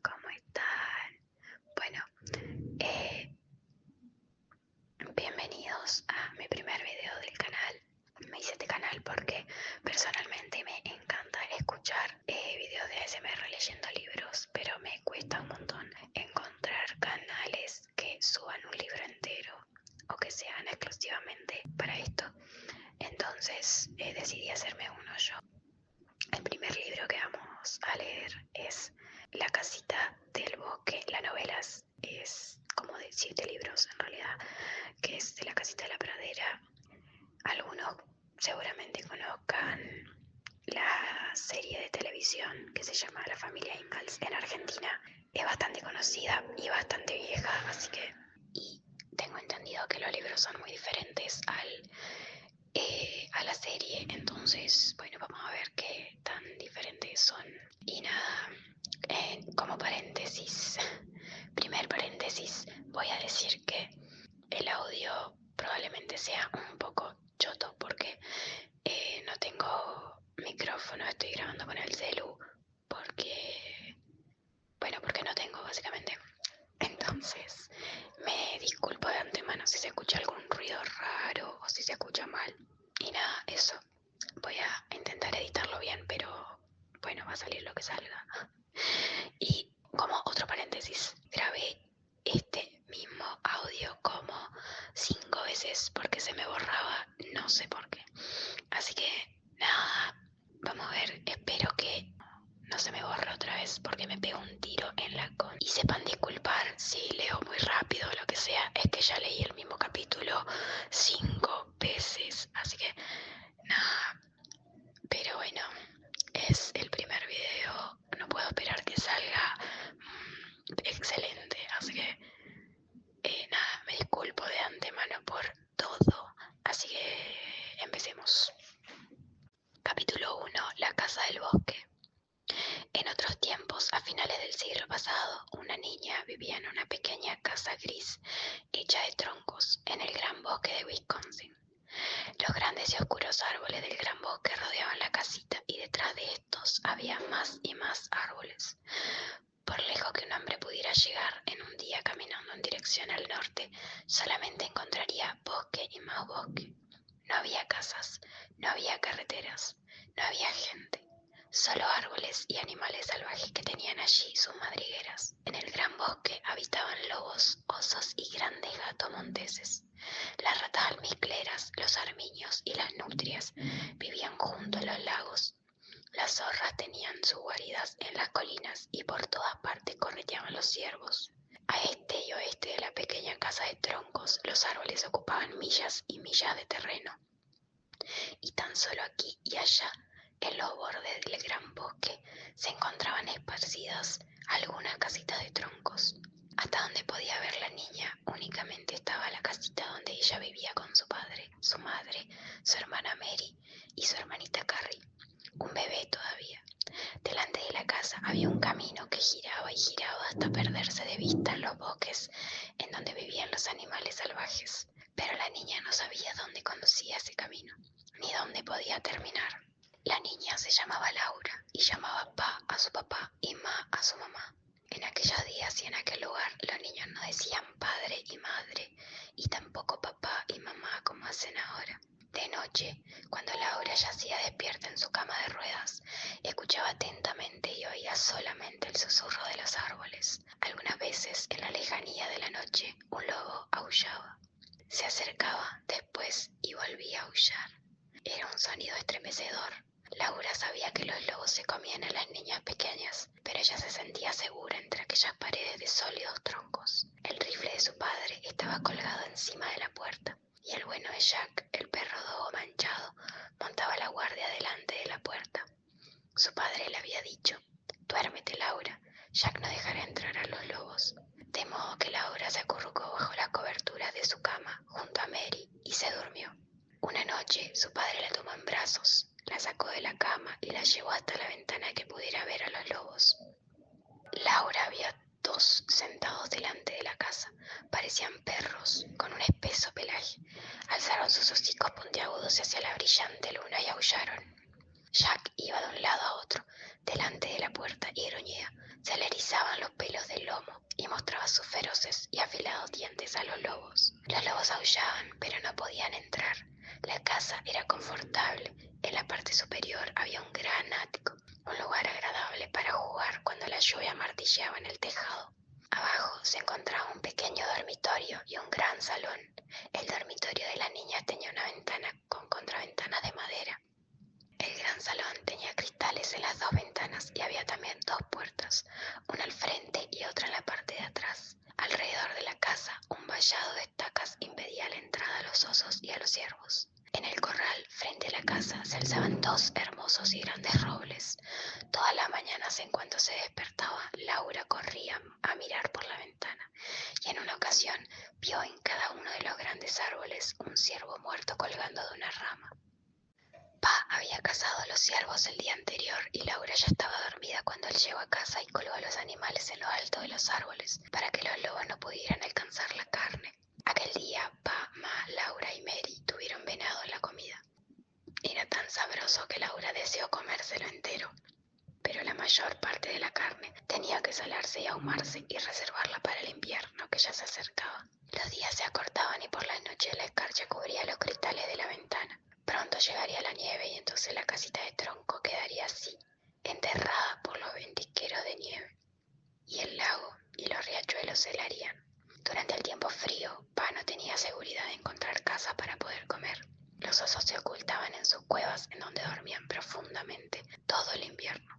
¿Cómo están? Bueno, bienvenidos a mi primer video del canal. Me hice este canal porque personalmente me encanta escuchar videos de ASMR leyendo libros, pero me cuesta un montón encontrar canales que suban un libro entero o que sean exclusivamente para esto. Entonces decidí hacerme uno yo. El primer libro que vamos a leer es La casita del bosque. La novela es como de 7 libros en realidad, que es de La casita de la pradera. Algunos seguramente conozcan la serie de televisión que se llama La familia Ingalls en Argentina. Es bastante conocida y bastante vieja, así que... Y tengo entendido que los libros son muy diferentes a la serie, entonces bueno, vamos a ver qué tan diferentes son. Y nada, como paréntesis, primer paréntesis, voy a decir que el audio probablemente sea un poco choto porque no tengo micrófono, estoy grabando con el celu porque no tengo básicamente. Entonces me disculpo de antemano si se escucha algún ruido raro o si se escucha mal. Y nada, eso. Voy a intentar editarlo bien, pero bueno, va a salir lo que salga. Y como otro paréntesis, grabé este mismo audio como 5 veces porque se me borraba, no sé por qué. Así que nada, vamos a ver, espero que no se me borre otra vez porque me pego un tiro en la con. Y sepan disculpar si leo muy rápido o lo que sea, es que ya leí el mismo capítulo 5 veces, así que nada. Pero bueno, es el primer video, no puedo esperar que salga excelente, así que nada, me disculpo de antemano por todo, así que empecemos. Capítulo 1. La casa del bosque. En otros tiempos, a finales del siglo pasado, una niña vivía en una pequeña casa gris hecha de troncos en el gran bosque de Wisconsin. Los grandes y oscuros árboles del gran bosque rodeaban la casita y detrás de estos había más y más árboles. Por lejos que un hombre pudiera llegar en un día caminando en dirección al norte, solamente encontraría bosque y más bosque. No había casas, no había carreteras, no había gente. Solo árboles y animales salvajes que tenían allí sus madrigueras. En el gran bosque habitaban lobos, osos y grandes gatos monteses. Las ratas almizcleras, los armiños y las nutrias vivían junto a los lagos. Las zorras tenían sus guaridas en las colinas y por todas partes correteaban los ciervos. A este y oeste de la pequeña casa de troncos, los árboles ocupaban millas y millas de terreno. Y tan solo aquí y allá, en los bordes del gran bosque, se encontraban esparcidas algunas casitas de troncos. Hasta donde podía ver la niña, únicamente estaba la casita donde ella vivía con su padre, su madre, su hermana Mary y su hermanita Carrie, un bebé todavía. Delante de la casa había un camino que giraba y giraba hasta perderse de vista en los bosques en donde vivían los animales salvajes. Pero la niña no sabía dónde conducía ese camino, ni dónde podía terminar. La niña se llamaba Laura y llamaba pa a su papá y ma a su mamá. En aquellos días y en aquel lugar los niños no decían padre y madre y tampoco papá y mamá como hacen ahora. De noche, cuando Laura yacía despierta en su cama de ruedas, escuchaba atentamente y oía solamente el susurro de los árboles. Algunas veces, en la lejanía de la noche, un lobo aullaba. Se acercaba después y volvía a aullar. Era un sonido estremecedor. Laura sabía que los lobos se comían a las niñas pequeñas, pero ella se sentía segura entre aquellas paredes de sólidos troncos. El rifle de su padre estaba colgado encima de la puerta, y el bueno de Jack, el perro dogo manchado, montaba la guardia delante de la puerta. Su padre le había dicho: «Duérmete, Laura, Jack no dejará entrar a los lobos». De modo que Laura se acurrucó bajo las coberturas de su cama junto a Mary y se durmió. Una noche su padre la tomó en brazos, la sacó de la cama y la llevó hasta la ventana que pudiera ver a los lobos. Laura vio dos sentados delante de la casa. Parecían perros, con un espeso pelaje. Alzaron sus hocicos puntiagudos hacia la brillante luna y aullaron. Jack iba de un lado a otro, delante de la lluvia martilleaba en el tejado. Abajo se encontraba un pequeño dormitorio y un gran salón. El dormitorio de las niñas tenía una ventana con contraventanas de madera. El gran salón tenía cristales en las dos ventanas y había también dos puertas, una al frente y otra en la parte de atrás. Alrededor de la casa, un vallado de estacas impedía la entrada a los osos y a los ciervos. En el corral, frente a la casa, se alzaban dos hermosos y grandes robles. Todas las mañanas, en cuanto se despertaba, Laura corría a mirar por la ventana, y en una ocasión vio en cada uno de los grandes árboles un ciervo muerto colgando de una rama. Pa había cazado a los ciervos el día anterior y Laura ya estaba dormida cuando él llegó a casa y colgó a los animales en lo alto de los árboles para que los lobos no pudieran alcanzar la carne. Aquel día, Pa, Ma, Laura y Mary tuvieron venado en la comida. Era tan sabroso que Laura deseó comérselo entero, pero la mayor parte de la carne tenía que salarse y ahumarse y reservarla para el invierno que ya se acercaba. Los días se acortaban y por las noches la escarcha cubría los cristales de la ventana. Pronto llegaría la nieve y entonces la casita de tronco quedaría así, enterrada por los ventisqueros de nieve. Y el lago y los riachuelos se helarían. Durante el tiempo frío, Pa no tenía seguridad de encontrar casa para poder comer. Los osos se ocultaban en sus cuevas en donde dormían profundamente todo el invierno.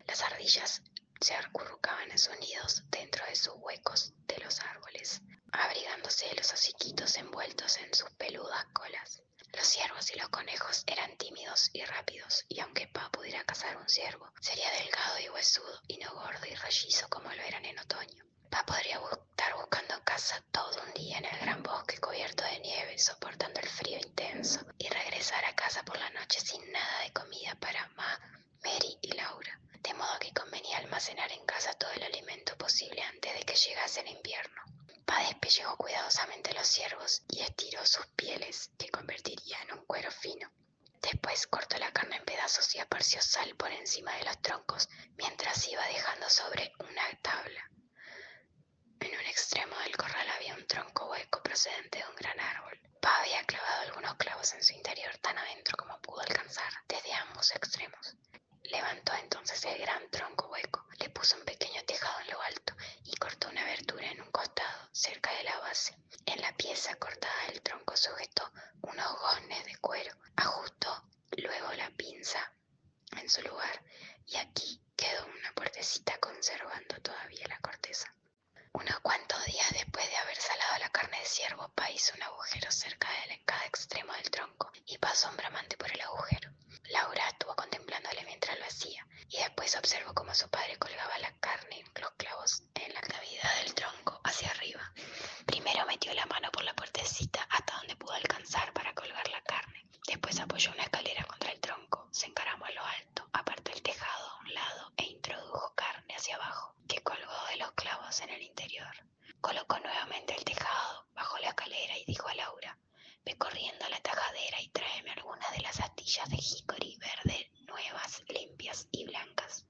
Las ardillas se acurrucaban en sus nidos dentro de sus huecos de los árboles, abrigándose de los hociquitos envueltos en sus peludas colas. Los ciervos y los conejos eran tímidos y rápidos, y aunque Pa pudiera cazar un ciervo, sería delgado y huesudo, y no gordo y rollizo como lo eran en otoño. Pa podría estar buscando casa todo un día en el gran bosque cubierto de nieve, soportando el frío intenso, y regresar a casa por la noche sin nada de comida para Ma, Mary y Laura, de modo que convenía almacenar en casa todo el alimento posible antes de que llegase el invierno. Pa despellejó cuidadosamente los ciervos y estiró sus pieles, que convertiría en un cuero fino. Después cortó la carne en pedazos y esparció sal por encima de los troncos, mientras iba dejando sobre una tabla. En un extremo del corral había un tronco hueco procedente de un gran árbol. Pa había clavado algunos clavos en su interior tan adentro como pudo alcanzar desde ambos extremos. Levantó entonces el gran tronco hueco, le puso un pequeño tejado en lo alto y cortó una abertura en un costado, cerca de la base. En la pieza cortada del tronco sujetó unos goznes de cuero, ajustó luego la pinza en su lugar y aquí quedó una puertecita conservando todavía la corteza. Unos cuantos días después de haber salado la carne de ciervo, Pa hizo un agujero cerca de cada extremo del tronco y pasó un bramante por el agujero. Laura estuvo contemplándole mientras lo hacía y después observó cómo su padre colgaba la carne en los clavos en la cavidad del tronco hacia arriba. Primero metió la mano por la puertecita hasta donde pudo alcanzar para colgar la carne. Después apoyó una escalera contra el tronco, se encaramó a lo alto, apartó el tejado a un lado e introdujo carne hacia abajo, que colgó de los clavos en el interior. Colocó nuevamente el tejado, bajó la escalera y dijo a Laura: «Ve corriendo a la tajadera y tráeme algunas de las astillas de jícori verde, nuevas, limpias y blancas».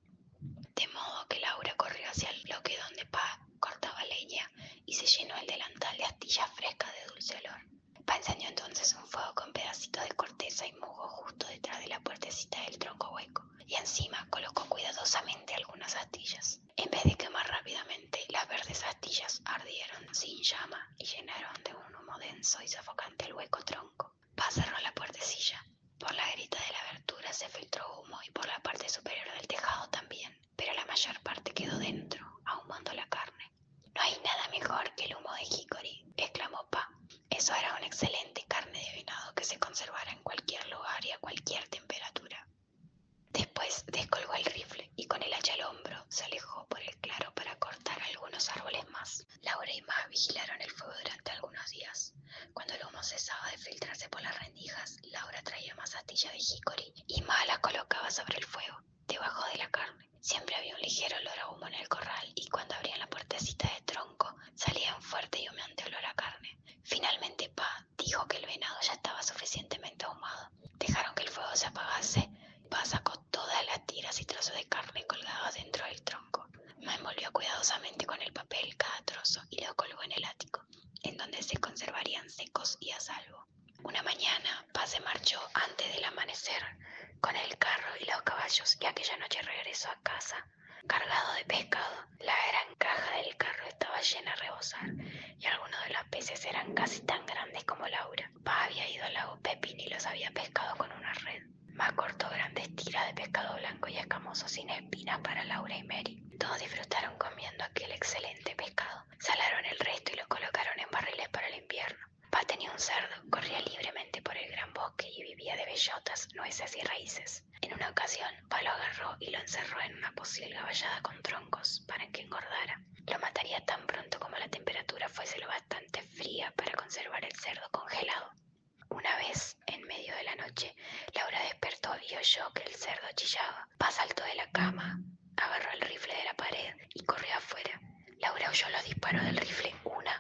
De modo que Laura corrió hacia el bloque donde Pa cortaba leña y se llenó el delantal de astillas frescas de dulce olor. Pa encendió entonces un fuego con pedacitos de corteza y musgo justo detrás de la puertecita del tronco hueco, y encima colocó cuidadosamente algunas astillas. En vez de quemar rápidamente, las verdes astillas ardieron sin llama y llenaron de un humo denso y sofocante el hueco tronco. Pa cerró la puertecilla. Por la grita de la abertura se filtró humo y por la parte superior del tejado también, pero la mayor parte quedó dentro, ahumando la carne. «No hay nada mejor que el humo de jícori», exclamó Pa. Eso era una excelente carne de venado que se conservara en cualquier lugar y a cualquier temperatura. Después descolgó el rifle y con el hacha al hombro se alejó por el claro para cortar algunos árboles más. Laura y Ma vigilaron el fuego durante algunos días. Cuando el humo cesaba de filtrarse por las rendijas, Laura traía más astillas de jícori y Ma las colocaba sobre el fuego, debajo de la carne. Siempre había un ligero olor a humo en el corral y cuando abrían la puertecita de tronco salía un fuerte y humeante olor a carne. Finalmente Pa dijo que el venado ya estaba suficientemente ahumado. Dejaron que el fuego se apagase. Pa sacó todas las tiras y trozos de carne colgados dentro del tronco. Ma envolvió cuidadosamente con el papel cada trozo y lo colgó en el ático, en donde se conservarían secos y a salvo. Una mañana Pa se marchó antes del amanecer con el carro y los caballos y aquella noche regresó a casa cargado de pescado. La gran caja del carro estaba llena a rebosar y algunos de los peces eran casi tan grandes como Laura. Pa había ido al lago Pepín y los había pescado con una red. Ma cortó grandes tiras de pescado blanco y escamoso sin espinas para Laura y Mary. Todos disfrutaron comiendo aquel excelente pescado. Salaron el resto y lo colocaron en barriles para el invierno. Pa tenía un cerdo, corría libremente por el gran bosque y vivía de bellotas, nueces y raíces. En una ocasión, Pa lo agarró y lo encerró en una pocilga vallada con troncos para que engordara. Lo mataría tan pronto como la temperatura fuese lo bastante fría para conservar el cerdo congelado. Una vez, en medio de la noche, Laura despertó y oyó que el cerdo chillaba. Pa saltó de la cama, agarró el rifle de la pared y corrió afuera. Laura oyó los disparos del rifle 1,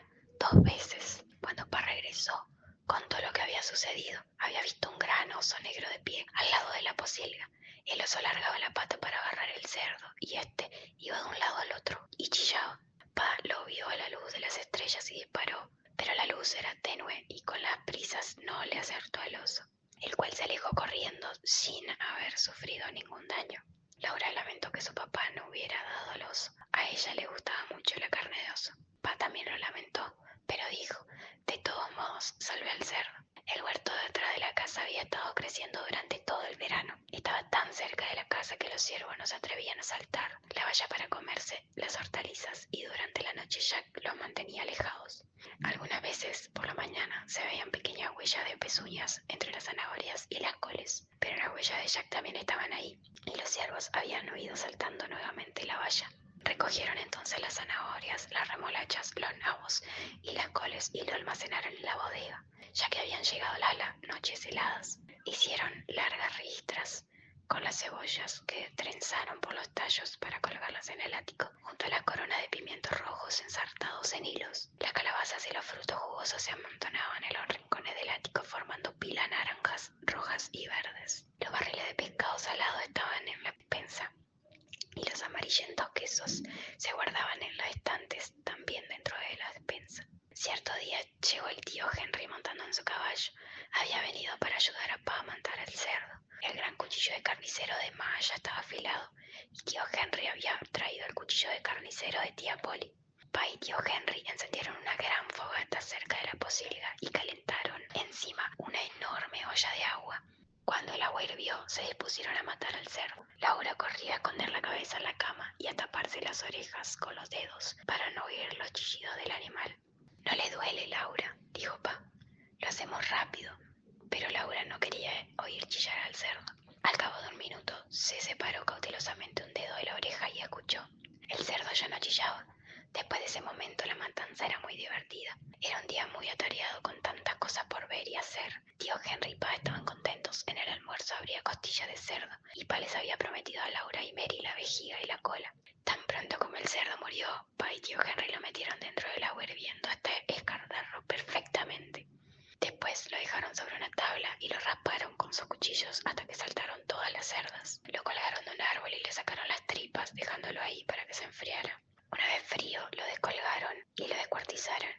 2 veces. Cuando Pa regresó, contó lo que había sucedido. Había visto un gran oso negro de pie al lado de la pocilga. El oso largaba la pata para agarrar el cerdo y este iba de un lado al otro y chillaba. Pa lo vio a la luz de las estrellas y disparó, pero la luz era tenue y con las prisas no le acertó al oso, el cual se alejó corriendo sin haber sufrido ningún daño. Laura lamentó que su papá no hubiera dado al oso. A ella le gustaba mucho la carne de oso. Pa también lo lamentó, pero dijo, de todos modos, salvé al cerdo. El huerto detrás de la casa había estado creciendo durante todo el verano. Estaba tan cerca de la casa que los ciervos no se atrevían a saltar la valla para comerse las hortalizas y durante la noche Jack los mantenía alejados. Algunas veces por la mañana se veían pequeñas huellas de pezuñas entre las zanahorias y las coles, pero las huellas de Jack también estaban ahí y los ciervos habían oído saltando nuevamente la valla. Recogieron entonces las zanahorias, las remolachas, los nabos y las coles y lo almacenaron en la bodega, ya que habían llegado las noches heladas. Hicieron largas ristras con las cebollas que trenzaron por los tallos para colgarlas en el ático, junto a la corona de pimientos rojos ensartados en hilos. Las calabazas y los frutos jugosos se amontonaban en los rincones del ático formando pilas naranjas, rojas y verdes. Los barriles de pescado salado estaban en la despensa y los amarillentos quesos se guardaban en los estantes también dentro de la despensa. Cierto día llegó el tío Henry montando en su caballo. Había venido para ayudar a Pa a matar al cerdo. El gran cuchillo de carnicero de Ma ya estaba afilado y tío Henry había traído el cuchillo de carnicero de tía Polly. Pa y tío Henry encendieron una gran fogata cerca de la pocilga y calentaron encima una enorme olla de agua. Cuando el agua hirvió, se dispusieron a matar al cerdo. Laura corría a esconder la cabeza en la cama y a taparse las orejas con los dedos para no oír los chillidos del animal. No le duele, Laura, dijo Pa. Lo hacemos rápido. Pero Laura no quería oír chillar al cerdo. Al cabo de un minuto, se separó cautelosamente un dedo de la oreja y escuchó. El cerdo ya no chillaba. Después de ese momento, la matanza era muy divertida. Era un día muy atareado con tantas cosas por ver y hacer. Tío Henry y Pa estaban contentos. En el almuerzo habría costilla de cerdo y Pa les había prometido a Laura y Mary la vejiga y la cola. Tan pronto como el cerdo murió, Pa y tío Henry lo metieron dentro del agua hirviendo hasta escardarlo perfectamente. Después lo dejaron sobre una tabla y lo rasparon con sus cuchillos hasta que saltaron todas las cerdas. Lo colgaron de un árbol y le sacaron las tripas, dejándolo ahí para que se enfriara. Una vez frío, lo descolgaron y lo descuartizaron.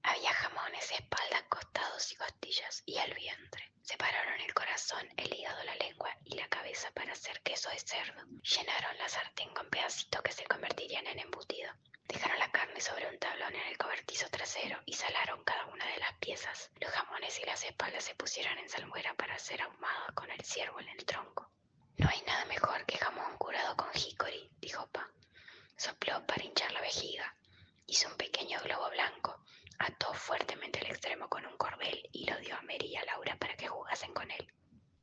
Había jamones, espaldas, costados y costillas y el vientre. Separaron el corazón, el hígado, la lengua y la cabeza para hacer queso de cerdo. Llenaron la sartén con pedacitos que se convertirían en embutido. Dejaron la carne sobre un tablón en el cobertizo trasero y salaron cada una de las piezas. Los jamones y las espaldas se pusieron en salmuera para ser ahumados con el ciervo en el tronco. No hay nada mejor que jamón curado con hickory, dijo Pa. Sopló para hinchar la vejiga. Hizo un pequeño globo blanco, ató fuertemente el extremo con un cordel y lo dio a Mary y a Laura para que jugasen con él.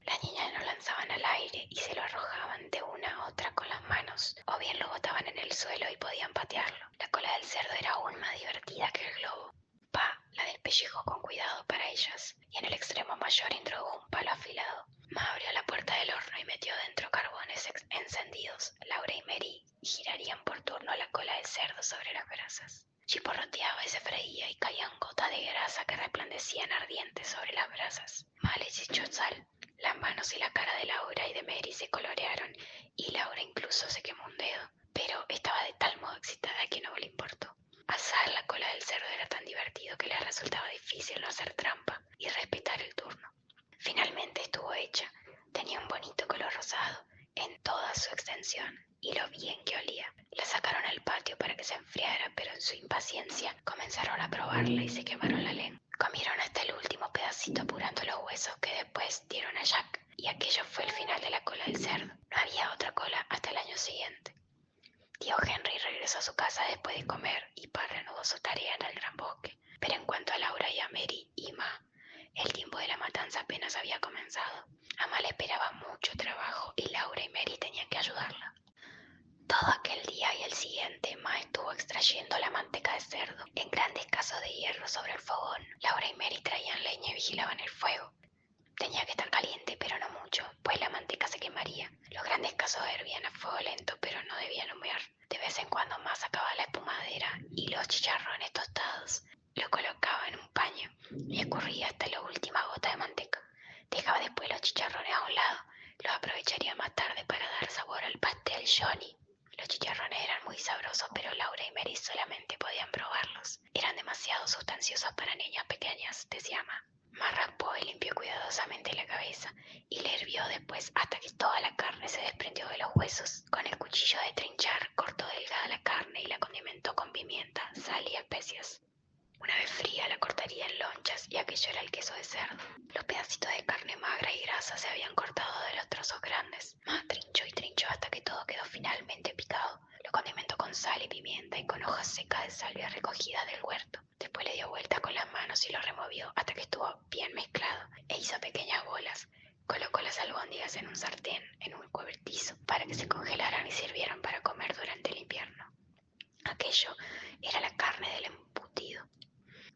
Las niñas lo lanzaban al aire y se lo arrojaban de una a otra con las manos, o bien lo botaban en el suelo y podían patearlo. La cola del cerdo era aún más divertida que el globo. Pa la despellejó con cuidado para ellas, y en el extremo mayor introdujo un palo afilado. Ma abrió la puerta del horno y metió dentro carbones encendidos. Laura y Mary girarían por turno la cola del cerdo sobre las brasas. Chiporroteaba y se freía y caían gotas de grasa que resplandecían ardientes sobre las brasas. Ma les echó sal. Las manos y la cara de Laura y de Mary se colorearon y Laura incluso se quemó un dedo, pero estaba de tal modo excitada que no le importó. Asar la cola del cerdo era tan divertido que le resultaba difícil no hacer trampa y respetar el turno. Finalmente estuvo hecha. Tenía un bonito color rosado en toda su extensión y lo bien que olía. que se enfriara, pero en su impaciencia comenzaron a probarla y se quemaron la lengua. Comieron hasta el último pedacito apurando los huesos que después dieron a Jack, y aquello fue el final de la cola del cerdo. No había otra cola hasta el año siguiente. Tío Henry regresó a su casa después de comer y Pa reanudó su tarea en el gran bosque. Pero en cuanto a Laura y a Mary y Ma, el tiempo de la matanza apenas había comenzado. A Ma le esperaba mucho trabajo y Laura y Mary tenían que ayudarla. Todo aquel día y el siguiente, Ma estuvo extrayendo la manteca de cerdo en grandes casos de hierro sobre el fogón. Laura y Mary traían leña y vigilaban el fuego. Tenía que estar caliente, pero no mucho, pues la manteca se quemaría. Los grandes casos hervían a fuego lento, pero no debían humear. De vez en cuando Ma sacaba la espumadera y los chicharrones tostados. Los colocaba en un paño y escurría hasta la última gota de manteca. Dejaba después los chicharrones a un lado. Los aprovecharía más tarde para dar sabor al pastel Johnny. Los chicharrones eran muy sabrosos, pero Laura y Mary solamente podían probarlos. Eran demasiado sustanciosos para niñas pequeñas, decía Ma. Ma raspó y limpió cuidadosamente la cabeza y le hirvió después hasta que toda la carne se desprendió de los huesos. Con el cuchillo de trinchar cortó delgada la carne y la condimentó con pimienta, sal y especias. Una vez fría la cortaría en lonchas y aquello era el queso de cerdo. Los pedacitos de carne magra y grasa se habían cortado de los trozos grandes. Ma trinchó y trinchó hasta que todo quedó finalmente picado. Lo condimentó con sal y pimienta y con hojas secas de salvia recogidas del huerto. Después le dio vueltas con las manos y lo removió hasta que estuvo bien mezclado e hizo pequeñas bolas. Colocó las albóndigas en un sartén, en un cobertizo, para que se congelaran y sirvieran para comer durante el invierno. Aquello era la carne del embutido.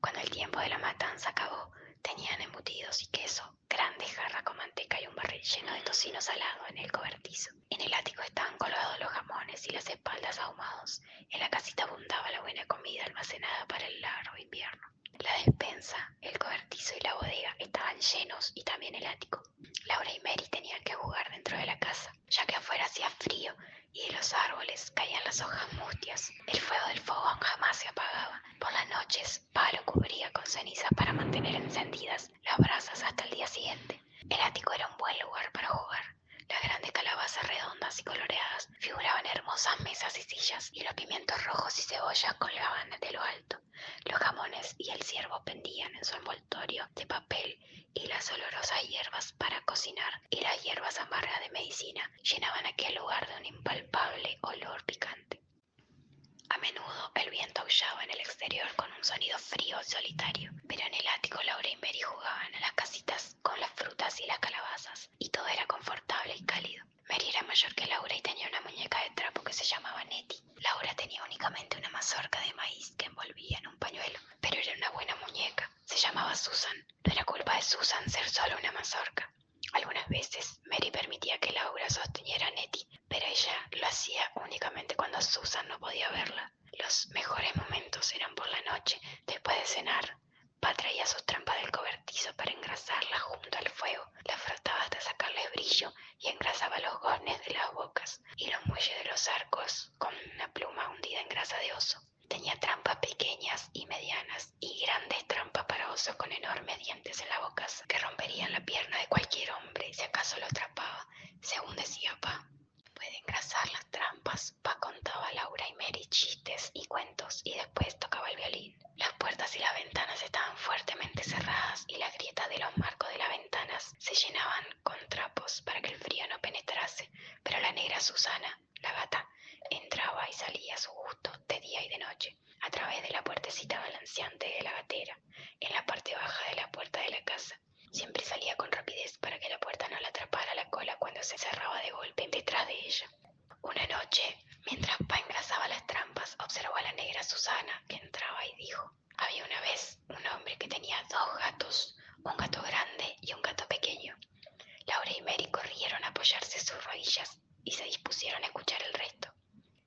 Cuando el tiempo de la matanza acabó, tenían embutidos y queso, grandes jarras con manteca y un barril lleno de tocino salado en el cobertizo. En el ático estaban colgados los jamones y las espaldas ahumados. En la casita abundaba la buena comida almacenada para el largo invierno. La despensa, el cobertizo y la bodega estaban llenos y también el ático. Laura y Mary tenían que jugar dentro de la casa, ya que afuera hacía frío y de los árboles caían las hojas mustias. El fuego del fogón jamás se apagaba. Por las noches, Pa lo cubría con cenizas para mantener encendidas las brasas hasta el día siguiente. El ático era un buen lugar para jugar. Las grandes calabazas redondas y coloreadas figuraban hermosas mesas y sillas, y los pimientos rojos y cebollas colgaban de lo alto. Los jamones y el ciervo pendían en su envoltorio de papel, y las olorosas hierbas para cocinar y las hierbas amargas de medicina llenaban aquel lugar de un impalpable olor picante. A menudo el viento aullaba en el exterior con un sonido frío y solitario, pero en el ático Laura y Mary jugaban en las casitas con las frutas y las calabazas, y todo era confortable y cálido. Mary era mayor que Laura y tenía una muñeca de trapo que se llamaba Nettie. Laura tenía únicamente una mazorca de maíz que envolvía en un pañuelo, pero era una buena muñeca. Se llamaba Susan. No era culpa de Susan ser solo una mazorca. Algunas veces Mary permitía que Laura sosteniera a Nettie, pero ella lo hacía únicamente cuando Susan no podía verla. Los mejores momentos eran por la noche, después de cenar. Pa traía sus trampas del cobertizo para engrasarlas junto al fuego, las frotaba hasta sacarles brillo y engrasaba los goznes de las bocas y los muelles de los arcos con una pluma hundida en grasa de oso. Tenía trampas pequeñas y medianas y grandes trampas para osos con enormes dientes en la boca que romperían la pierna de cualquier hombre si acaso lo atrapaba, según decía Pa. Puede engrasar las trampas. Pa contaba a Laura y Mary chistes y cuentos y después tocaba el violín. Las puertas y las ventanas estaban fuertemente cerradas y las grietas de los marcos de las ventanas se llenaban con trapos para que el frío no penetrase, pero la negra Susana, la gata, entraba y salía a su gusto de día y de noche, a través de la puertecita balanceante de la gatera, en la parte baja de la puerta de la casa. Siempre salía con rapidez para que la puerta no la atrapara la cola cuando se cerraba de golpe detrás de ella. Una noche, mientras Pa engrasaba las trampas, observó a la negra Susana que entraba y dijo: había una vez un hombre que tenía dos gatos, un gato grande y un gato pequeño. Laura y Mary corrieron a apoyarse sus rodillas y se dispusieron a escuchar el resto.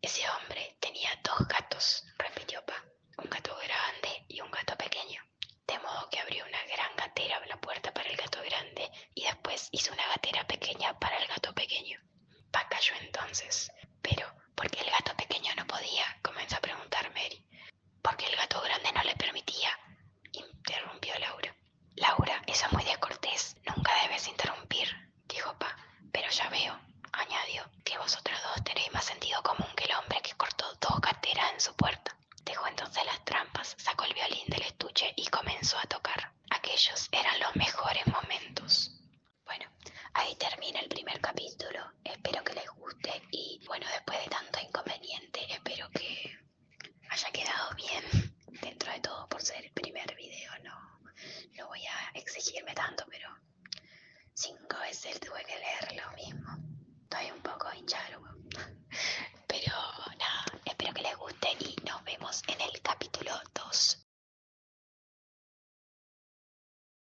Ese hombre tenía dos gatos, repitió Pa, un gato grande y un gato pequeño. De modo que abrió una gran gatera en la puerta para el gato grande y después hizo una gatera pequeña para el gato pequeño. Pa cayó entonces. Pero, ¿por qué el gato pequeño no podía?, comenzó a preguntar Mary. Porque el gato grande no le permitía, interrumpió Laura. Laura, eso es muy descortés. Nunca debes interrumpir, dijo Pa. Pero ya veo, añadió, que vosotros dos tenéis más sentido común que el hombre que cortó dos gateras en su puerta capítulo. Espero que les guste y bueno, después de tanto inconveniente, espero que haya quedado bien dentro de todo por ser el primer video. No voy a exigirme tanto, pero 5 veces tuve que leer lo mismo. Estoy un poco hinchada, pero nada, espero que les guste y nos vemos en el capítulo